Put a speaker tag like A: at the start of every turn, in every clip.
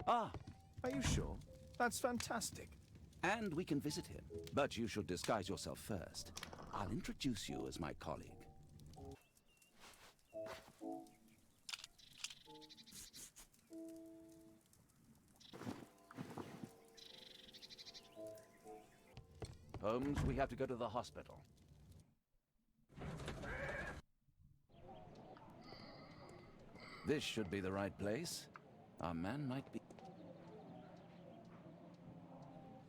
A: Ah,
B: Are you sure? That's fantastic.
A: and we can visit him. But you should disguise yourself first. I'll introduce you as my colleague. Holmes, we have to go to the hospital. This should be the right place. Our man might be...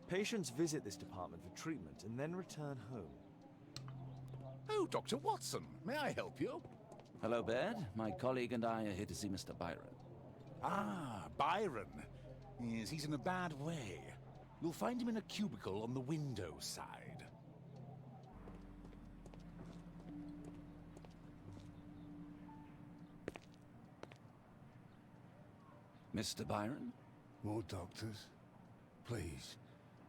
B: Patients visit this department for treatment and then return home.
C: Oh, Dr. Watson, may I help you?
A: Hello, Baird. My colleague and I are here to see Mr. Byron.
C: Ah, Byron. Yes, he's in a bad way. You'll find him in a cubicle on the window side.
A: Mr. Byron?
D: More doctors? Please.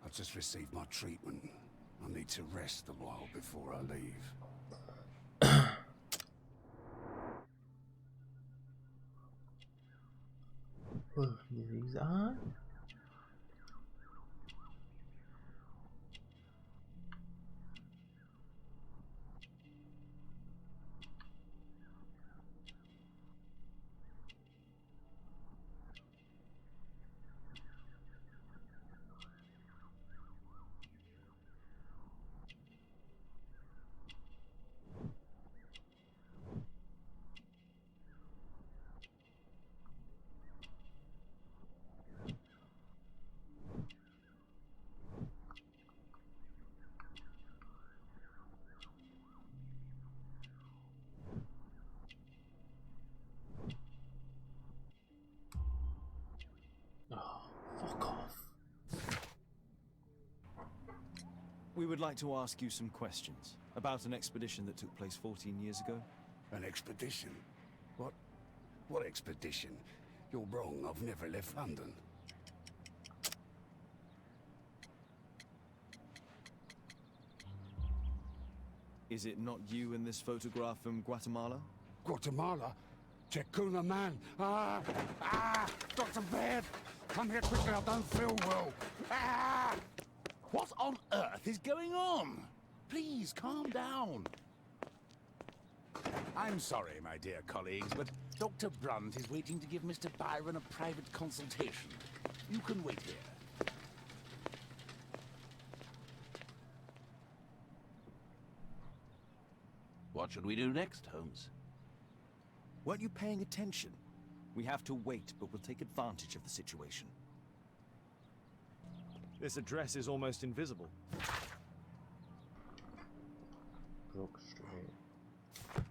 D: I've just received my treatment. I need to rest a while before I leave.
E: Deslizar. Oh, fuck off.
B: We would like to ask you some questions about an expedition that took place 14 years ago.
D: An expedition? What expedition? You're wrong. I've never left London.
B: Is it not you in this photograph from Guatemala?
D: Guatemala? Checuna man! Dr. Baird! Come here quickly, I don't feel well! Ah!
C: What on earth is going on? Please, calm down. I'm sorry, my dear colleagues, but Dr. Brunt is waiting to give Mr. Byron a private consultation. You can wait here.
A: What should we do next, Holmes?
B: Weren't you paying attention? We have to wait, but we'll take advantage of the situation. This address is almost invisible.
E: Brook Street.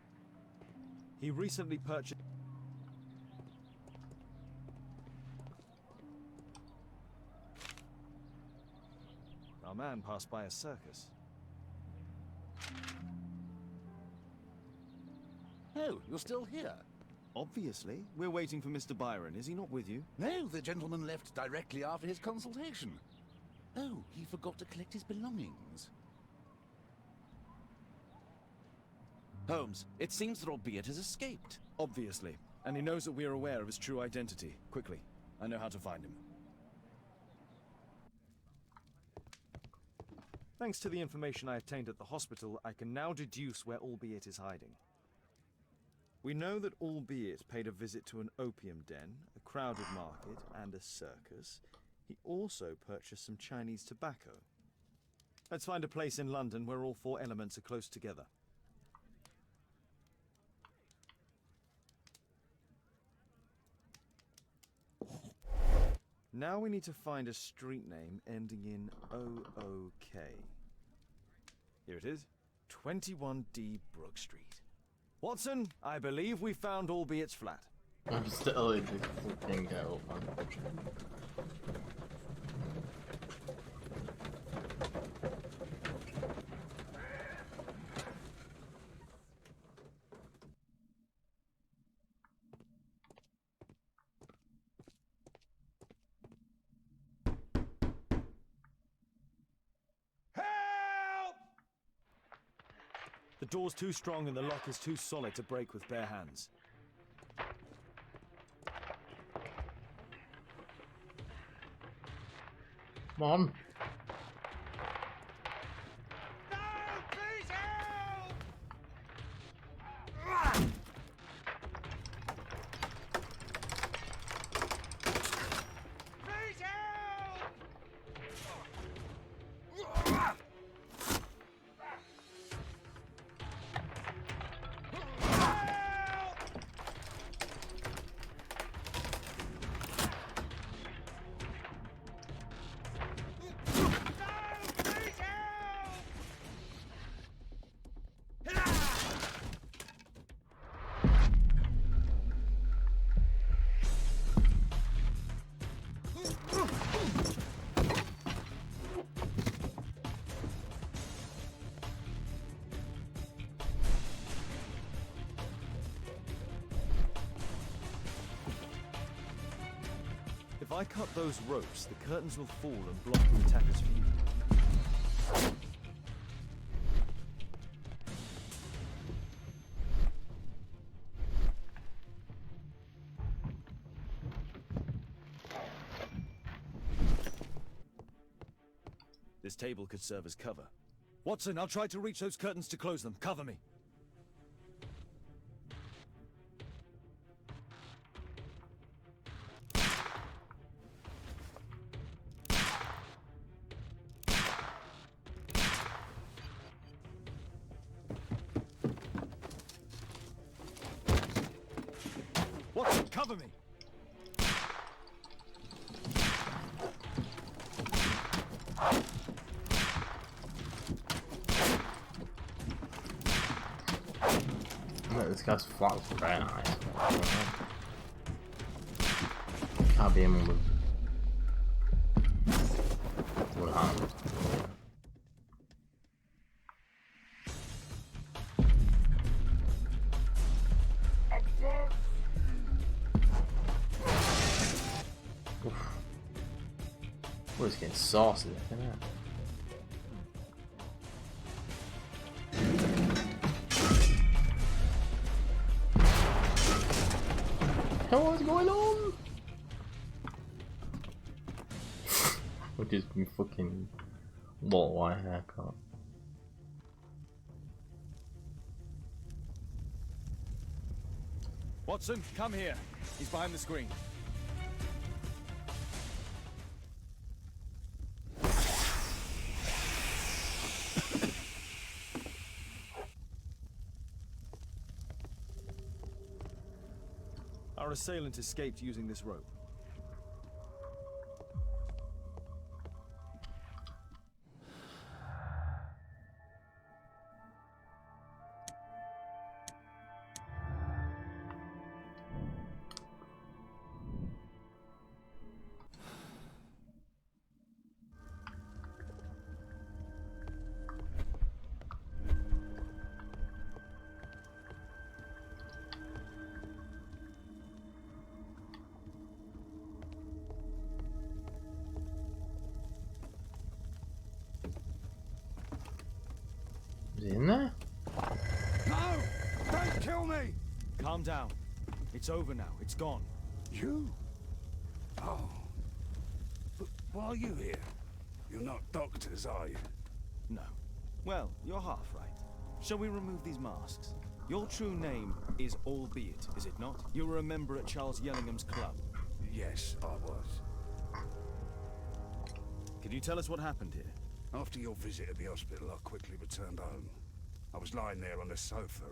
B: He recently purchased... Our man passed by a circus.
C: Oh, you're still here?
B: Obviously. We're waiting for Mr. Byron. Is he not with you?
C: No, the gentleman left directly after his consultation. Oh, he forgot to collect his belongings.
A: Holmes, it seems that Albeit has escaped.
B: Obviously. And he knows that we are aware of his true identity. Quickly. I know how to find him. Thanks to the information I obtained at the hospital, I can now deduce where Albeit is hiding. We know that Albeit paid a visit to an opium den, a crowded market, and a circus. He also purchased some Chinese tobacco. Let's find a place in London where all four elements are close together. Now we need to find a street name ending in OOK. Here it is, 21D Brook Street. Watson, I believe we found Albeit's flat.
E: I'm still in the flipping out, man.
B: The door's too strong and the lock is too solid to break with bare hands.
E: Come on.
B: If I cut those ropes, the curtains will fall and block the attacker's view. This table could serve as cover. Watson, I'll try to reach those curtains to close them. Cover me. Watson, cover me!
E: Look, this guy's flat is very nice. Can't be him with one hand. Oh, it's getting saucy, isn't it? What's going on? Which is me fucking Walt White haircut.
B: Watson, come here. He's behind the screen. Our assailant escaped using this rope.
E: Is he in there?
D: No! Don't kill me!
B: Calm down. It's over now. It's gone.
D: You? Oh. But why are you here? You're not doctors, are you?
B: No. Well, you're half right. Shall we remove these masks? Your true name is Albeit, is it not? You were a member at Charles Yellingham's club.
D: Yes, I was.
B: Can you tell us what happened here?
D: After your visit at the hospital, I quickly returned home. I was lying there on the sofa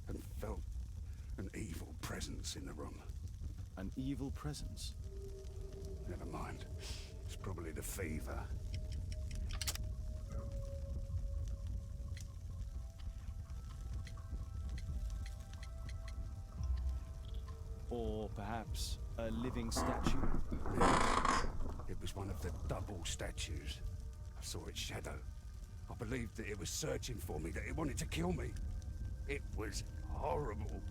D: and felt an evil presence in the room.
B: An evil presence?
D: Never mind. It's probably the fever.
B: Or perhaps a living statue?
D: Yes. It was one of the double statues. I saw its shadow. I believed that it was searching for me, that it wanted to kill me. It was horrible.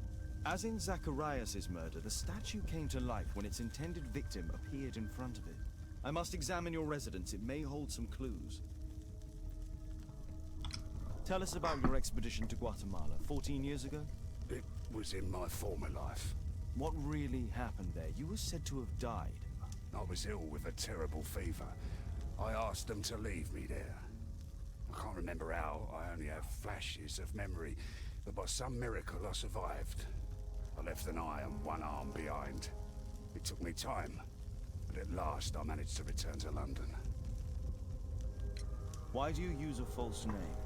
B: As in Zacharias' murder, the statue came to life when its intended victim appeared in front of it. I must examine your residence. It may hold some clues. Tell us about your expedition to Guatemala 14 years ago.
D: It was in my former life.
B: What really happened there? You were said to have died.
D: I was ill with a terrible fever. I asked them to leave me there. I can't remember how, I only have flashes of memory, but by some miracle I survived. I left an eye and one arm behind. It took me time, but at last I managed to return to London.
B: Why do you use a false name?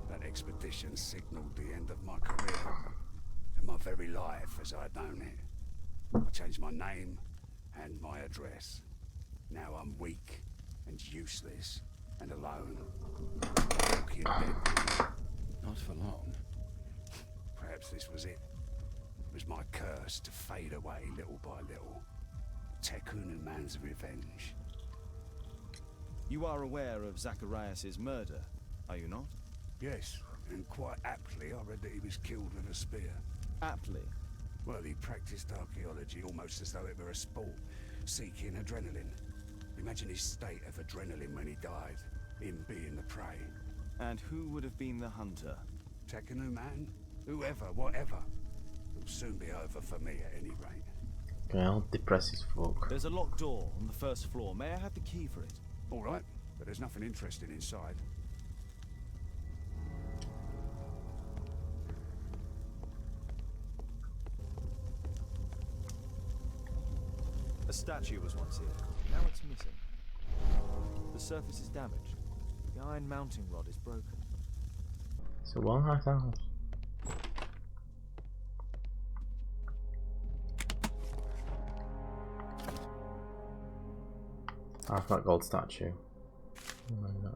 D: That expedition signaled the end of my career, and my very life as I'd known it. I changed my name and my address. Now I'm weak and useless and alone. Walking dead.
A: Not for long.
D: Perhaps this was it. It was my curse to fade away little by little. Tekunu man's revenge.
B: You are aware of Zacharias's murder, are you not?
D: Yes, and quite aptly I read that he was killed with a spear.
B: Aptly.
D: Well, he practiced archaeology almost as though it were a sport, seeking adrenaline. Imagine his state of adrenaline when he died, him being the prey.
B: And who would have been the hunter?
D: Tekunu man? Whoever, whatever. It'll soon be over for me at any rate.
E: Okay, I'll depress his fuck.
B: There's a locked door on the first floor. May I have the key for it?
D: All right, but there's nothing interesting inside.
B: A statue was once here. Now it's missing. The surface is damaged. The iron mounting rod is broken.
E: So what I found? I've got gold statue. Oh my God.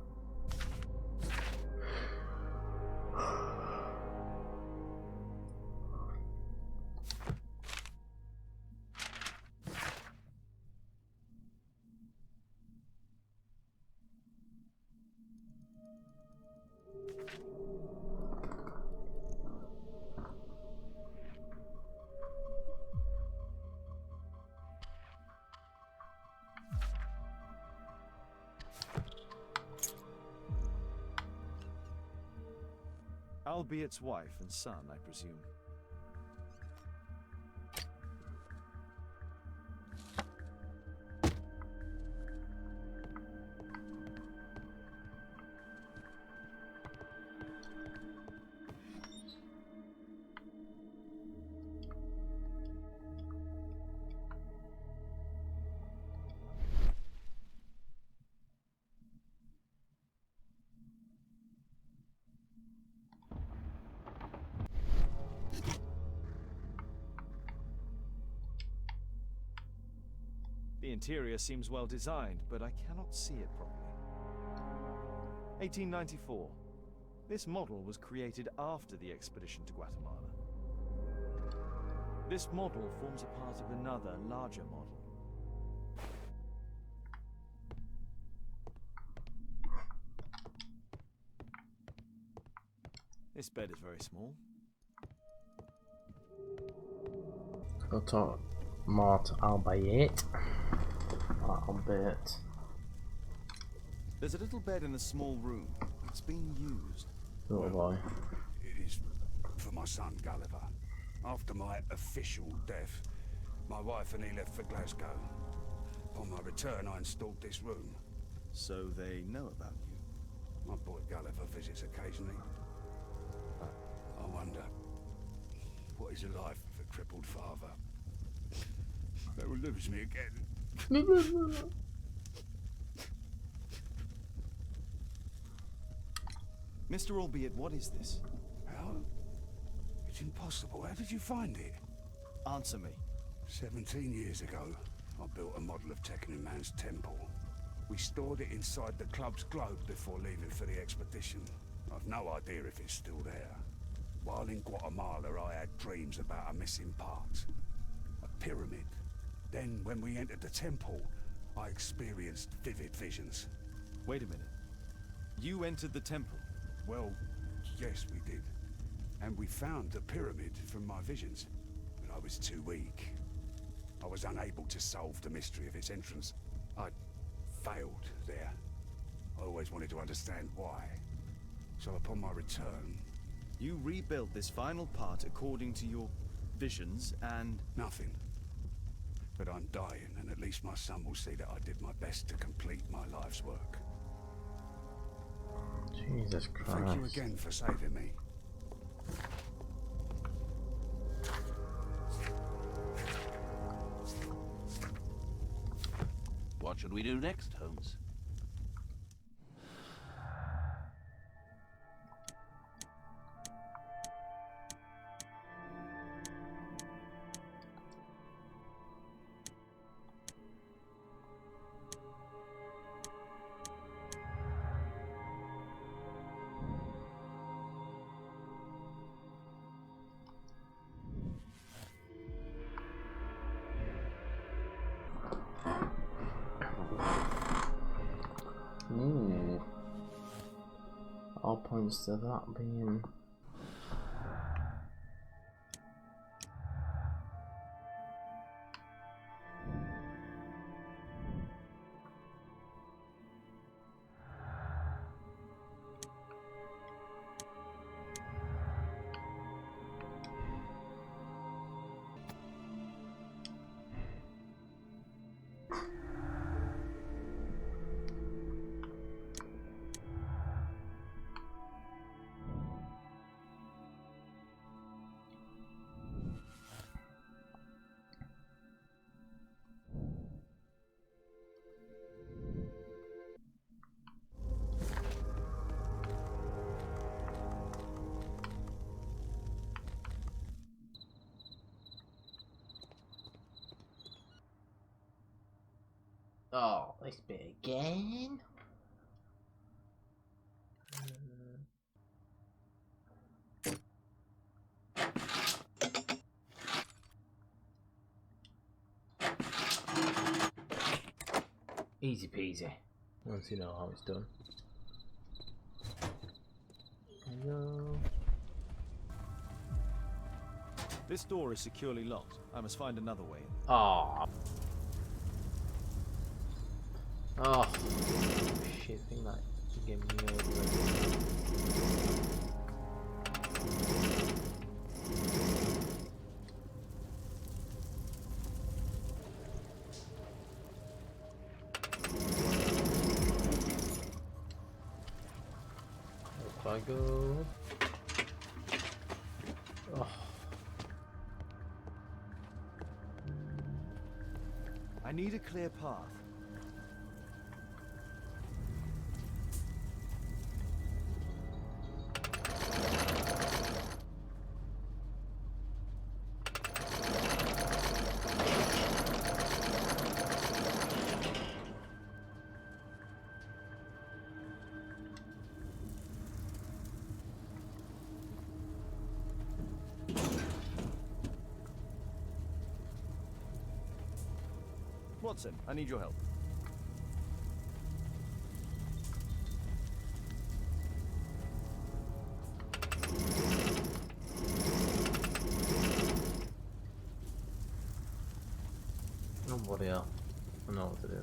B: Albeit wife and son, I presume. The interior seems well designed, but I cannot see it properly. 1894. This model was created after the expedition to Guatemala. This model forms a part of another, larger model. This bed is very small.
E: Go to Mort Albert. Albert.
B: There's a little bed in the small room. It's being used.
E: Little boy.
D: It is for my son, Gulliver. After my official death, my wife and he left for Glasgow. Upon my return, I installed this room.
B: So they know about you.
D: My boy Gulliver visits occasionally. I wonder, what is a life with a crippled father? They will lose me again.
B: Mr. Albeit, what is this?
D: How? It's impossible. How did you find it?
B: Answer me.
D: 17 years ago, I built a model of Tekunu Man's temple. We stored it inside the club's globe before leaving for the expedition. I've no idea if it's still there. While in Guatemala, I had dreams about a missing part. A pyramid. Then, when we entered the temple, I experienced vivid visions.
B: Wait a minute. You entered the temple?
D: Well, yes, we did. And we found the pyramid from my visions. But I was too weak. I was unable to solve the mystery of its entrance. I failed there. I always wanted to understand why. So upon my return...
B: You rebuilt this final part according to your visions and...
D: Nothing. But I'm dying, and at least my son will see that I did my best to complete my life's work.
E: Jesus Christ.
D: Thank you again for saving me.
A: What should we do next, Holmes?
E: Ooh. All points to that being. Oh, this bit again. Easy peasy. Once you know how it's done. Hello.
B: This door is securely locked. I must find another way in.
E: Oh. Oh. Shit, I think that gave me over. If I go. Oh.
B: I need a clear path. Watson, I need your help.
E: Nobody else. I know what to do now.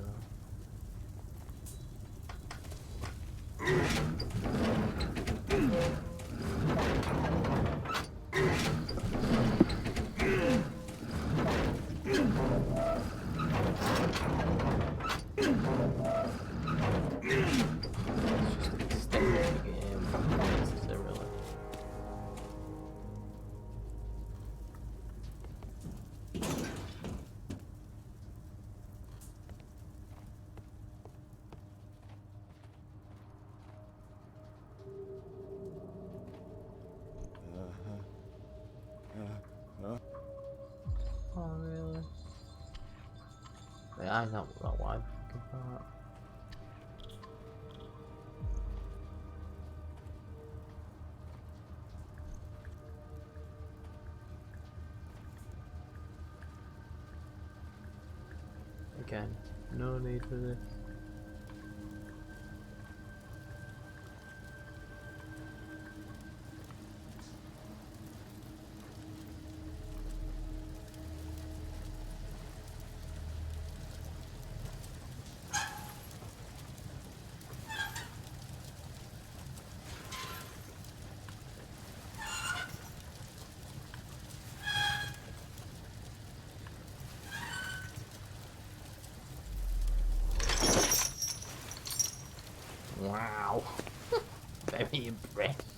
E: Oh really? Yeah, I know that wide fucking part. Again, no need for this. Wow. very impressed.